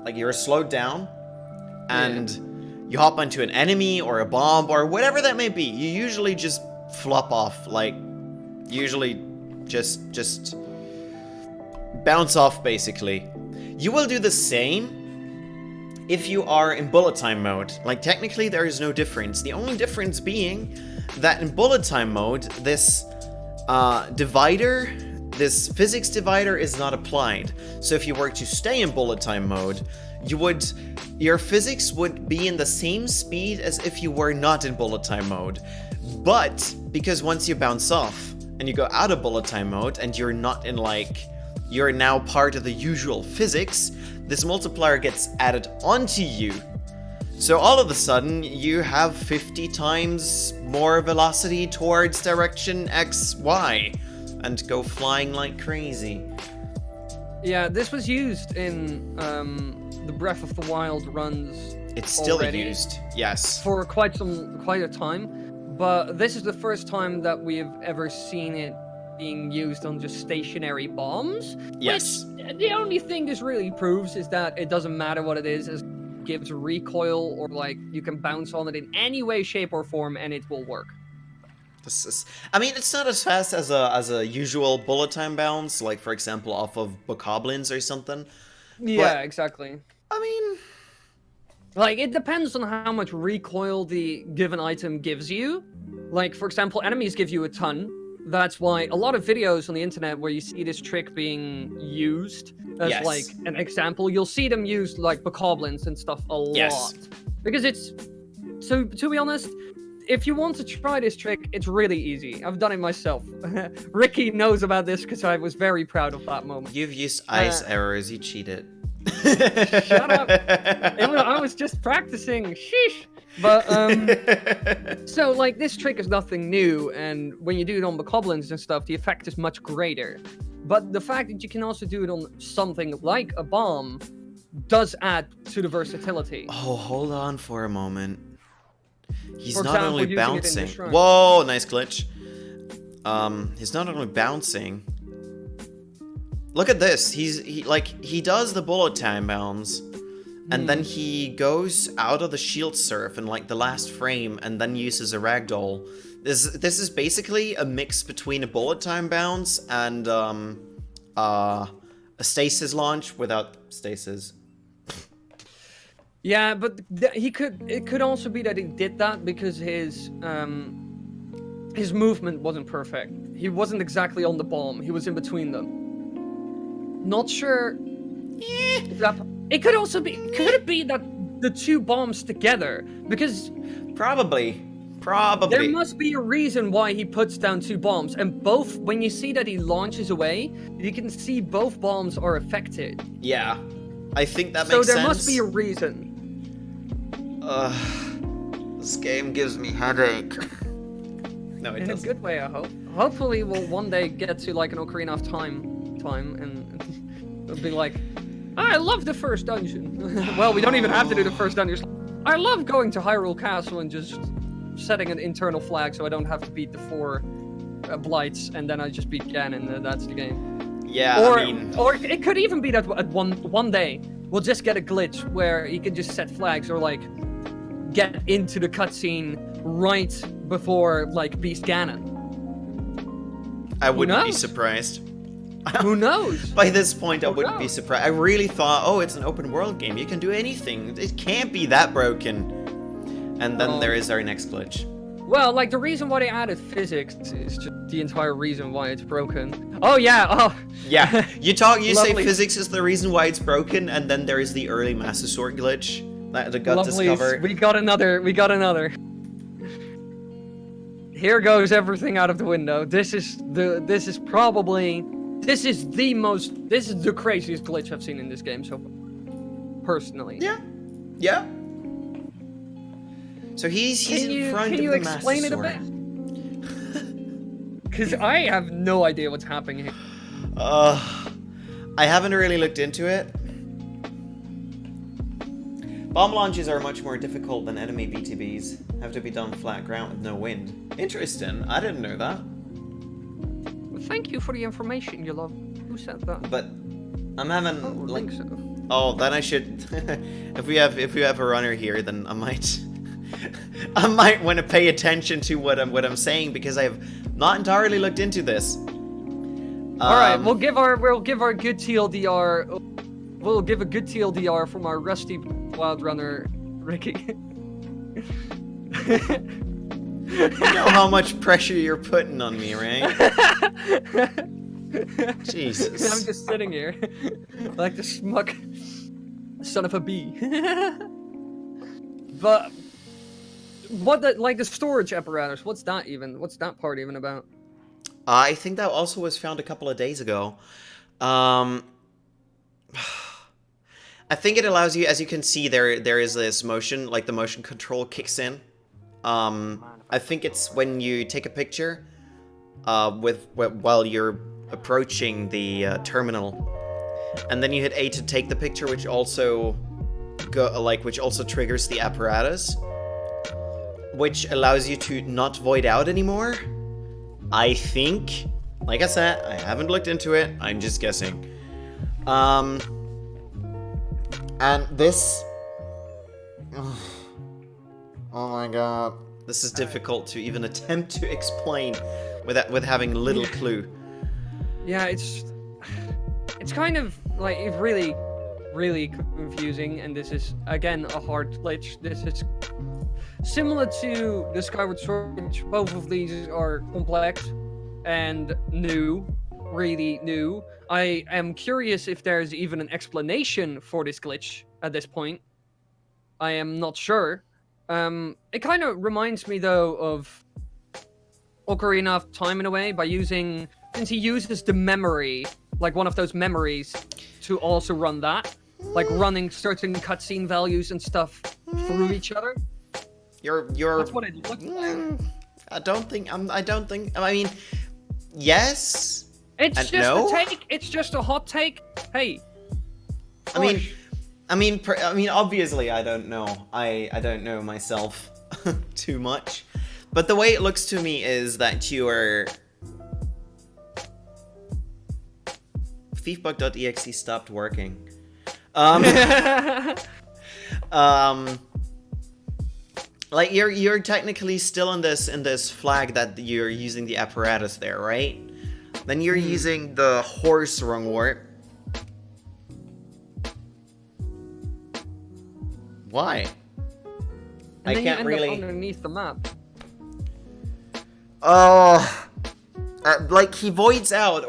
like you're slowed down, and you hop onto an enemy or a bomb or whatever that may be. You usually just flop off, like usually just bounce off basically. You will do the same if you are in bullet time mode. Like technically there is no difference. The only difference being that in bullet time mode, this divider, this physics divider is not applied. So if you were to stay in bullet time mode, your physics would be in the same speed as if you were not in bullet time mode. But because once you bounce off and you go out of bullet time mode and you're not in you're now part of the usual physics, this multiplier gets added onto you. So all of a sudden you have 50 times more velocity towards direction X, Y, and go flying like crazy. Yeah, this was used in the Breath of the Wild runs. It's still used, yes. For quite a time, but this is the first time that we've ever seen it being used on just stationary bombs. Yes. Which, the only thing this really proves is that it doesn't matter what it is, it gives recoil, or like you can bounce on it in any way, shape, or form, and it will work. I mean, it's not as fast as a usual bullet time bounce, like for example off of bokoblins or something. Yeah, but, exactly. I mean, like it depends on how much recoil the given item gives you. Like for example, enemies give you a ton. That's why a lot of videos on the internet where you see this trick being used as like an example, you'll see them used like bokoblins and stuff a lot. Because it's, so to be honest, if you want to try this trick, it's really easy. I've done it myself. Ricky knows about this because I was very proud of that moment. You've used ice arrows, you cheated. Shut up. I was just practicing. Sheesh. But so like this trick is nothing new, and when you do it on bokoblins and stuff, the effect is much greater. But the fact that you can also do it on something like a bomb does add to the versatility. Oh, hold on for a moment. He's For not example, only using it in the bouncing. shrine. Whoa, nice glitch. He's not only bouncing. Look at this. He does the bullet time bounce, and then he goes out of the shield surf in like the last frame, and then uses a ragdoll. This is basically a mix between a bullet time bounce and a stasis launch without stasis. Yeah, but it could also be that he did that because his movement wasn't perfect. He wasn't exactly on the bomb. He was in between them. Not sure. If that, it could also be. Could it be that the two bombs together? Because Probably. there must be a reason why he puts down two bombs, and both. When you see that he launches away, you can see both bombs are affected. Yeah, I think that So makes sense. there must be a reason. This game gives me headache. No, it In a doesn't. good way, I hope. Hopefully, we'll one day get to like an Ocarina of Time, and it'll be like, I love the first dungeon. Well, we don't even have to do the first dungeon. I love going to Hyrule Castle and just setting an internal flag so I don't have to beat the 4 blights, and then I just beat Ganon, and that's the game. Yeah, Or, I mean, or it could even be that at one day we'll just get a glitch where you can just set flags or like get into the cutscene right before like Beast Ganon. I wouldn't be knows? surprised. Who knows? By this point, I Who wouldn't be knows? surprised. I really thought, oh, it's an open world game. You can do anything. It can't be that broken. And then Well- there is our next glitch. Well, like the reason why they added physics is just the entire reason why it's broken. Oh yeah, oh. Yeah, you say Lovely. physics is the reason why it's broken, and then there is the early Master Sword glitch that got Lovely. discovered. We got another. Here goes everything out of the window. This is the craziest glitch I've seen in this game so far. Personally. Yeah. So he's in front of the Master explain it a Sword. bit? Because I have no idea what's happening here. I haven't really looked into it. Bomb launches are much more difficult than enemy BTBs. Have to be done flat ground with no wind. Interesting. I didn't know that. Well, thank you for the information, you love. Who said that? But I'm having I don't like. think so. Oh, then I should. if we have a runner here, then I might want to pay attention to what I'm saying because I have not entirely looked into this. All right, we'll give our good TLDR. We'll give a good TLDR from our rusty wild runner, Ricky. You know how much pressure you're putting on me, right? Jesus. I'm just sitting here, like the smuck son of a bee. But like the storage apparatus? What's that even? What's that part even about? I think that also was found a couple of days ago. I think it allows you, as you can see, there is this motion, like the motion control kicks in. I think it's when you take a picture, while you're approaching the terminal, and then you hit A to take the picture, which also triggers the apparatus, which allows you to not void out anymore. I think, like I said, I haven't looked into it. I'm just guessing. And this. Oh my god. This is difficult to even attempt to explain with having little clue. Yeah, it's kind of like it's really, really confusing, and this is again a hard glitch. This is similar to the Skyward Sword. Which both of these are complex and new, really new. I am curious if there's even an explanation for this glitch at this point. I am not sure. It kind of reminds me though of Ocarina of Time in a way, by since he uses the memory, like one of those memories, to also run that, like running certain cutscene values and stuff through each other. You're. That's what it looks like. I don't think. I mean, yes. It's and just no? a take. It's just a hot take. Hey. I mean, obviously, I don't know. I don't know myself too much, but the way it looks to me is that you are. Thiefbug.exe stopped working. Like you're technically still in this flag that you're using the apparatus there, right? Then you're using the horse rung warp. Why? And I can't you end really. up underneath the map. Oh, like he voids out,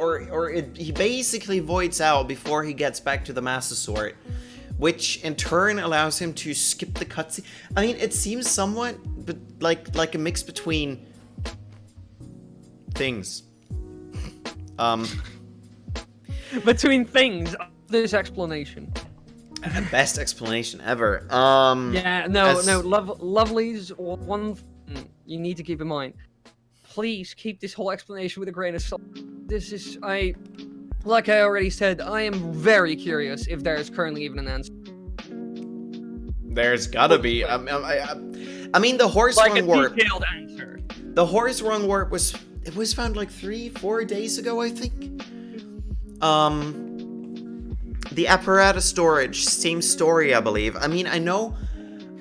he basically voids out before he gets back to the Master Sword, which in turn allows him to skip the cutscene. I mean, it seems somewhat, but like a mix between things. Between things, this explanation. Best explanation ever. Yeah, no, Lovely's one thing you need to keep in mind. Please keep this whole explanation with a grain of salt. This is, like I already said, I am very curious if there is currently even an answer. There's gotta be. I mean, the horse Like rung a warp. detailed answer. The horse rung warp was found like 3-4 days ago, I think. The apparatus storage, same story, I believe. I mean, I know.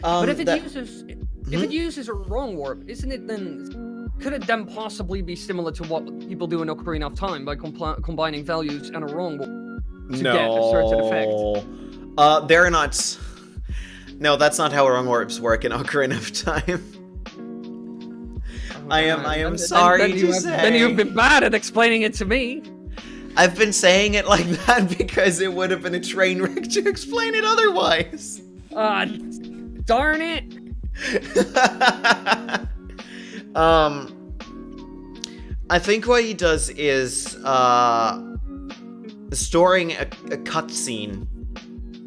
But if it uses a wrong warp, isn't it then? Could it then possibly be similar to what people do in Ocarina of Time by combining values and a wrong warp to get a certain effect? They're not. No, that's not how wrong warps work in Ocarina of Time. I am sorry to say. Then you've been bad at explaining it to me. I've been saying it like that because it would have been a train wreck to explain it otherwise. Darn it. I think what he does is storing a cutscene,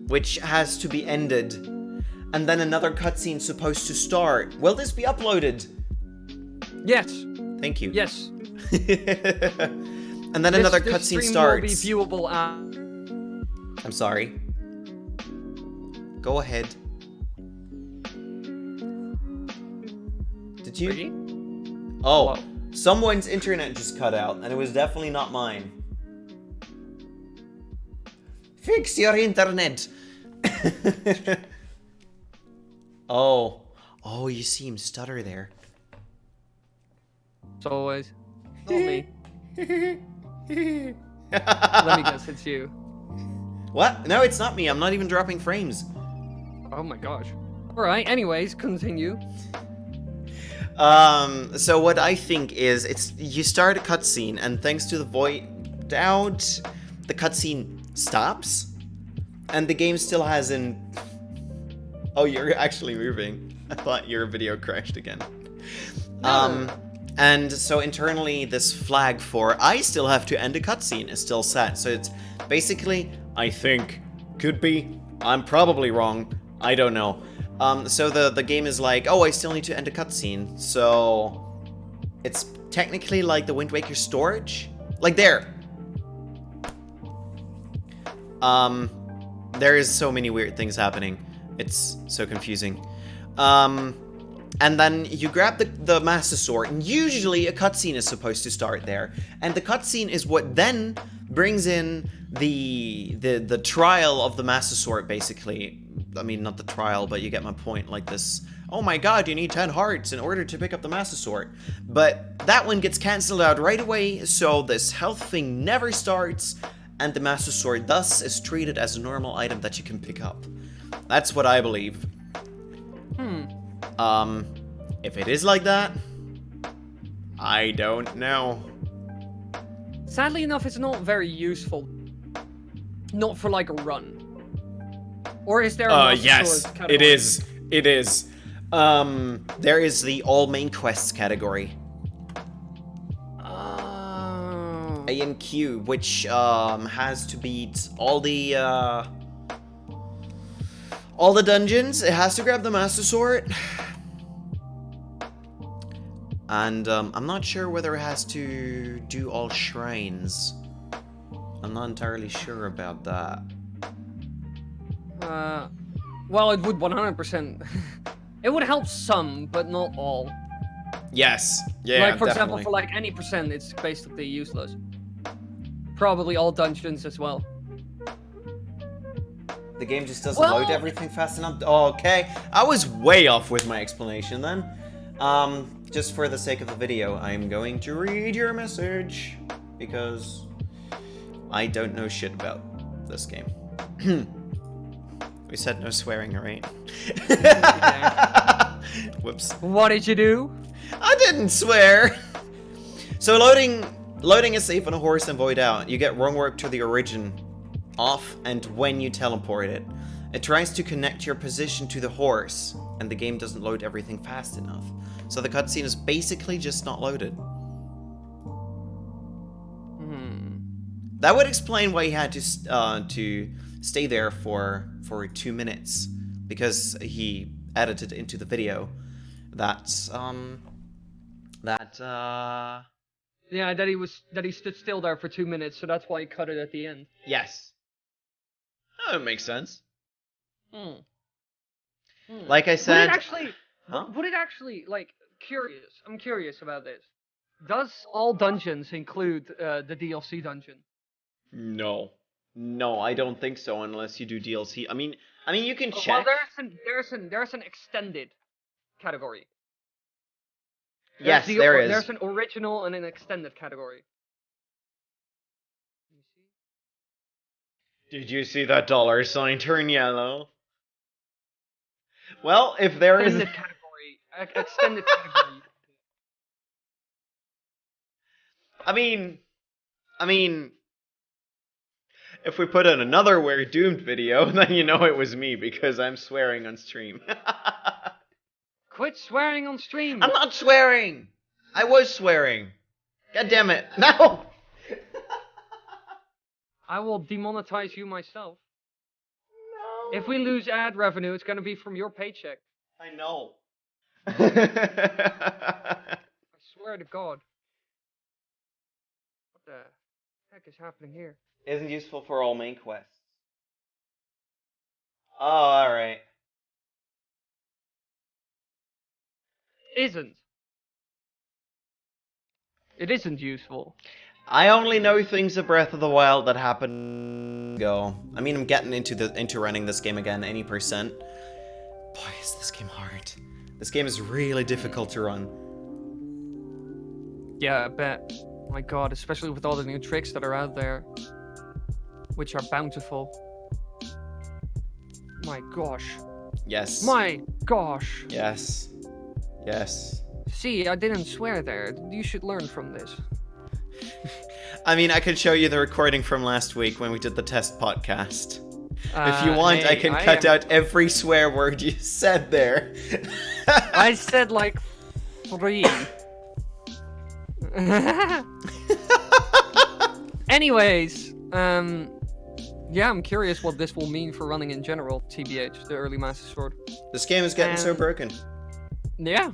which has to be ended, and then another cutscene supposed to start. Will this be uploaded? Yes. Thank you. Yes. And then another cutscene starts. This stream will be viewable. I'm sorry. Go ahead. Did you? Really? Oh, someone's internet just cut out, and it was definitely not mine. Fix your internet. Oh, you see him stutter there. It's always not me. Let me guess, it's you. What? No, it's not me. I'm not even dropping frames. Oh my gosh. Alright, anyways, continue. So what I think is, you start a cutscene, and thanks to the void out, the cutscene stops, and the game still hasn't... Oh, you're actually moving. I thought your video crashed again. No. And so internally, this flag for I still have to end a cutscene is still set. So it's basically, I think, could be, I'm probably wrong, I don't know. So the game is like, oh, I still need to end a cutscene. So it's technically like the Wind Waker storage. Like there. There is so many weird things happening. It's so confusing. And then you grab the Master Sword, and usually a cutscene is supposed to start there. And the cutscene is what then brings in the trial of the Master Sword, basically. I mean, not the trial, but you get my point. Like this, oh my god, you need 10 hearts in order to pick up the Master Sword. But that one gets cancelled out right away, so this health thing never starts, and the Master Sword thus is treated as a normal item that you can pick up. That's what I believe. If it is like that, I don't know. Sadly enough, it's not very useful. Not for like a run. Or is there a Master yes, Sword category? it is. It is. There is the all main quests category. A and Q, which has to beat all the dungeons. It has to grab the Master Sword. And I'm not sure whether it has to do all shrines. I'm not entirely sure about that. Well, it would 100%. It would help some, but not all. Yes. Yeah, like, for definitely. example, for like any percent, it's basically useless. Probably all dungeons as well. The game just doesn't load everything fast enough? Oh, okay. I was way off with my explanation then. Just for the sake of the video, I'm going to read your message. Because I don't know shit about this game. We said no swearing, right? Whoops. What did you do? I didn't swear! So loading a safe on a horse in Void Out, you get wrong work to the origin off, and when you teleport it. It tries to connect your position to the horse, and the game doesn't load everything fast enough. So the cutscene is basically just not loaded. That would explain why he had to stay there for 2 minutes, because he edited into the video that Yeah, that he stood still there for 2 minutes, so that's why he cut it at the end. Yes. That makes sense. Like I said, would it actually, like, curious? I'm curious about this. Does all dungeons include the DLC dungeon? No, I don't think so unless you do DLC. I mean, you can check. Well, there's an extended category. Yes, there is. There's an original and an extended category. Did you see that $sign turn yellow? Well, if there is extended category. I mean, if we put in another We're Doomed video, then you know it was me because I'm swearing on stream. Quit swearing on stream. I'm not swearing. I was swearing. God damn it. No. I will demonetize you myself. No. If we lose ad revenue, it's going to be from your paycheck. I know. I swear to God. What the heck is happening here? Isn't useful for all main quests. Oh, alright. It isn't useful. I only know things of Breath of the Wild that happened ago. I mean, I'm getting into running this game again any percent. Boy, is this game hard. This game is really difficult to run. Yeah, I bet. My God, especially with all the new tricks that are out there, which are bountiful. My gosh. Yes. My gosh. Yes. Yes. See, I didn't swear there. You should learn from this. I mean, I could show you the recording from last week when we did the test podcast. If you want, I can cut out every swear word you said there. I said like 3. Anyways, yeah, I'm curious what this will mean for running in general, TBH, the early Master Sword. This game is getting so broken. Yeah,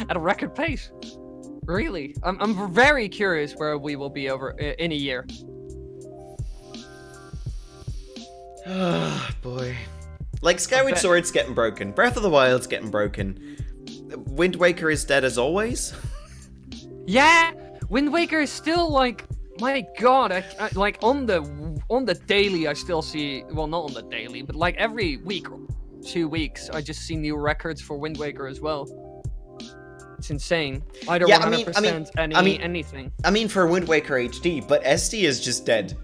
at a record pace. Really, I'm very curious where we will be over in a year. Ah, boy. Like, Skyward Sword's getting broken. Breath of the Wild's getting broken. Wind Waker is dead as always. Yeah, Wind Waker is still like, my God, I like on the daily I still see, well, not on the daily, but like every week or 2 weeks I just see new records for Wind Waker as well. It's insane. Either 100% anything. I mean for Wind Waker HD, but SD is just dead.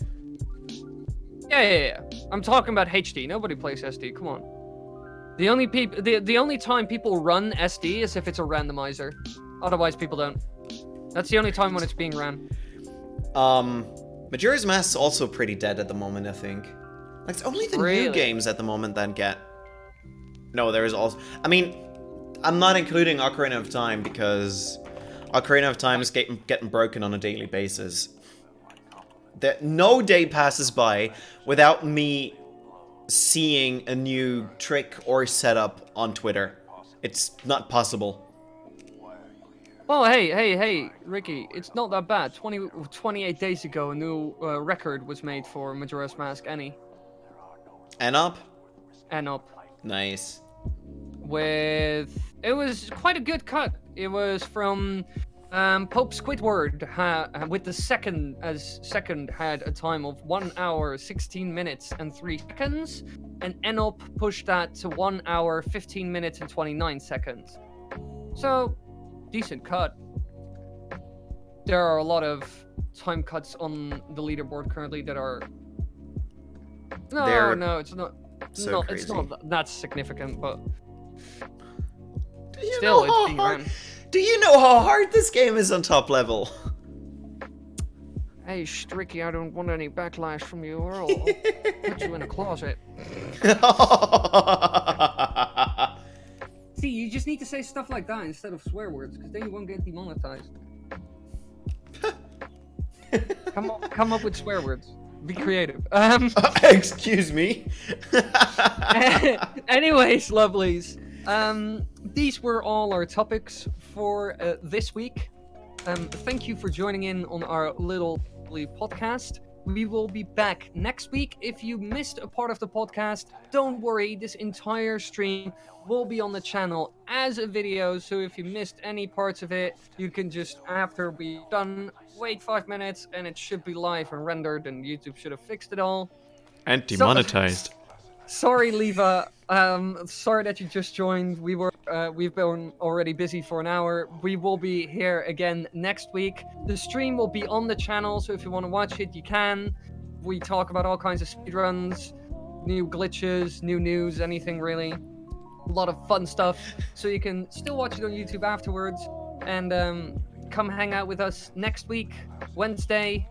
Yeah. I'm talking about HD. Nobody plays SD. Come on. The only time people run SD is if it's a randomizer. Otherwise, people don't. That's the only time when it's being ran. Majora's Mask is also pretty dead at the moment, I think. Like, it's only the new games at the moment that get... No, there is also... I mean, I'm not including Ocarina of Time because Ocarina of Time is getting broken on a daily basis. No day passes by without me seeing a new trick or setup on Twitter. It's not possible. Oh, hey, Ricky, it's not that bad. 28 days ago, a new record was made for Majora's Mask Any. And up? And up. Nice. It was quite a good cut. It was from Pope Squidward with the second had a time of 1 hour 16 minutes and 3 seconds, and Enop pushed that to 1 hour 15 minutes and 29 seconds. So, decent cut. There are a lot of time cuts on the leaderboard currently that are no, it's not. So no, crazy. it's not that significant, but Do you still, know how it's being hard? ran. Do you know how hard this game is on top level? Hey, Stricky, I don't want any backlash from you, or I'll put you in a closet. See, you just need to say stuff like that instead of swear words, because then you won't get demonetized. Come up with swear words. Be creative. Excuse me. Anyways, lovelies. These were all our topics for this week. Thank you for joining in on our little podcast. We will be back next week. If you missed a part of the podcast, don't worry. This entire stream will be on the channel as a video. So if you missed any parts of it, you can just, after we're done, wait 5 minutes and it should be live and rendered, and YouTube should have fixed it all. And demonetized. Sorry, Leva. Sorry that you just joined. We've been already busy for an hour. We will be here again next week. The stream will be on the channel, so if you want to watch it, you can. We talk about all kinds of speedruns, new glitches, new news, anything really. A lot of fun stuff. So you can still watch it on YouTube afterwards, and come hang out with us next week, Wednesday.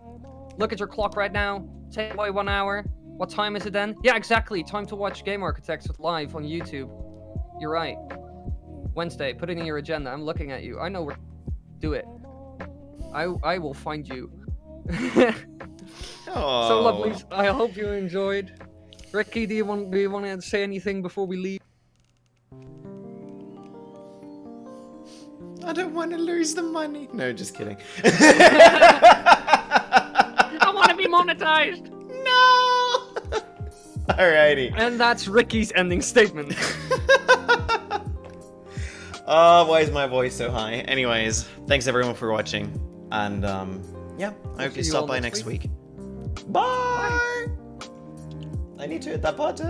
Look at your clock right now. Take away 1 hour. What time is it then? Yeah, exactly. Time to watch Game Architects live on YouTube. You're right. Wednesday. Put it in your agenda. I'm looking at you. I know where. Do it. I will find you. Oh. So lovely. I hope you enjoyed. Ricky, do you want to say anything before we leave? I don't want to lose the money. No, just kidding. I want to be monetized. No. Alrighty. And that's Ricky's ending statement. Oh, why is my voice so high? Anyways, thanks everyone for watching. And, yeah, I hope you stop by next week. Bye! I need to hit that button.